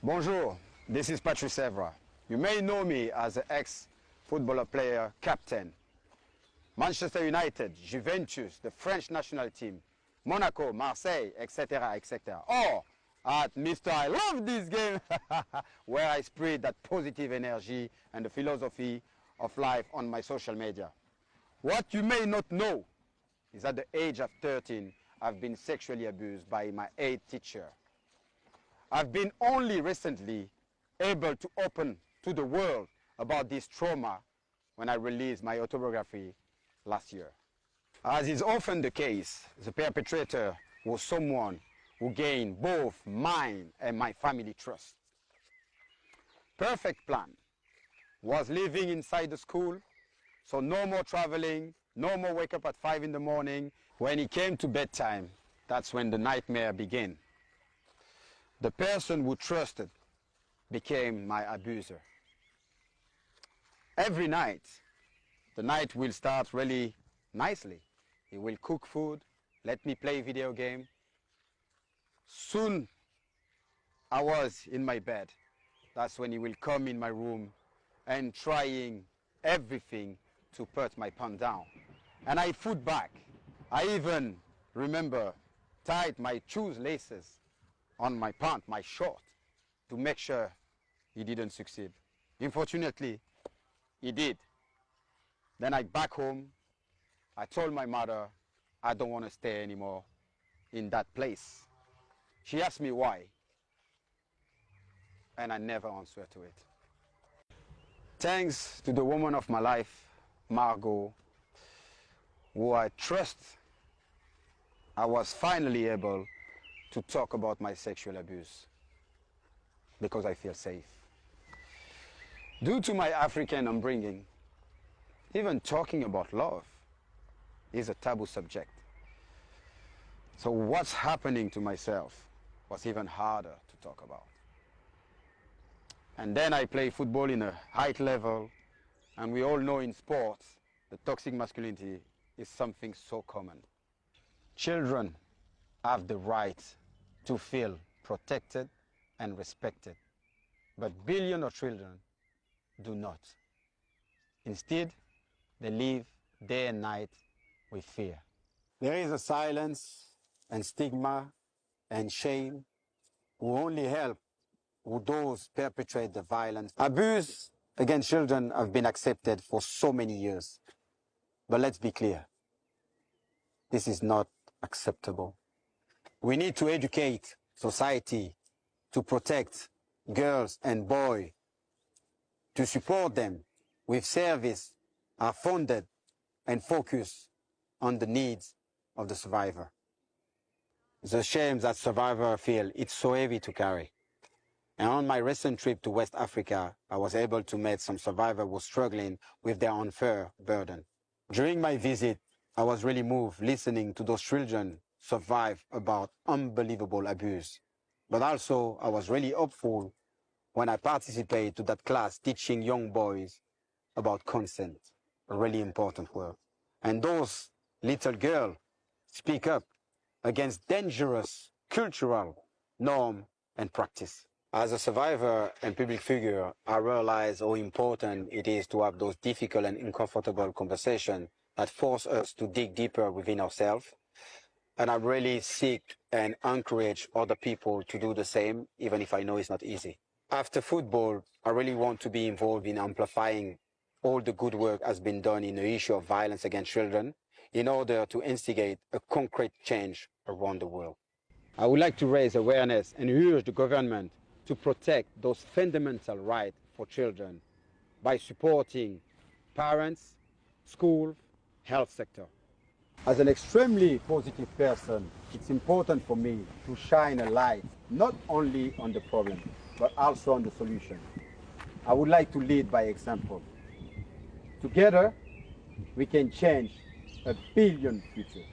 Bonjour, this is Patrice Evra. You may know me as an ex-footballer player, captain. Manchester United, Juventus, the French national team, Monaco, Marseille, etc., etc. Or at Mr. I Love This Game, where I spread that positive energy and the philosophy of life on my social media. What you may not know is at the age of 13, I've been sexually abused by my aid teacher. I've been only recently able to open to the world about this trauma when I released my autobiography last year. As is often the case, the perpetrator was someone who gained both mine and my family trust. Perfect plan was living inside the school, so no more traveling, no more wake up at 5 in the morning. When it came to bedtime, that's when the nightmare began. The person who trusted became my abuser. Every night, the night will start really nicely. He will cook food, let me play video game. Soon, I was in my bed. That's when he will come in my room and trying everything to put my pants down. And I fought back. I even remember tied my shoes laces on my pant, my short, to make sure he didn't succeed. Unfortunately, he did. Then I back home, I told my mother, I don't want to stay anymore in that place. She asked me why, and I never answered to it. Thanks to the woman of my life, Margot, who I trust, I was finally able to talk about my sexual abuse because I feel safe. Due to my African upbringing, even talking about love is a taboo subject. So what's happening to myself was even harder to talk about. And then I play football in a high level, and we all know in sports, the toxic masculinity is something so common. Children have the right to feel protected and respected, but billions of children do not. Instead, they live day and night with fear. There is a silence and stigma and shame who only help who those perpetrate the violence. Abuse against children have been accepted for so many years. But let's be clear, this is not acceptable. We need to educate society to protect girls and boys, to support them with service are funded and focus on the needs of the survivor. The shame that survivors feel, it's so heavy to carry. And on my recent trip to West Africa, I was able to meet some survivors who were struggling with their unfair burden. During my visit, I was really moved listening to those children survive about unbelievable abuse. But also, I was really hopeful when I participated to that class teaching young boys about consent, a really important word. And those little girls speak up against dangerous cultural norm and practice. As a survivor and public figure, I realize how important it is to have those difficult and uncomfortable conversations that force us to dig deeper within ourselves. And I really seek and encourage other people to do the same, even if I know it's not easy. After football, I really want to be involved in amplifying all the good work has been done in the issue of violence against children in order to instigate a concrete change around the world. I would like to raise awareness and urge the government to protect those fundamental rights for children by supporting parents, schools, health sector. As an extremely positive person, it's important for me to shine a light not only on the problem, but also on the solution. I would like to lead by example. Together, we can change a billion futures.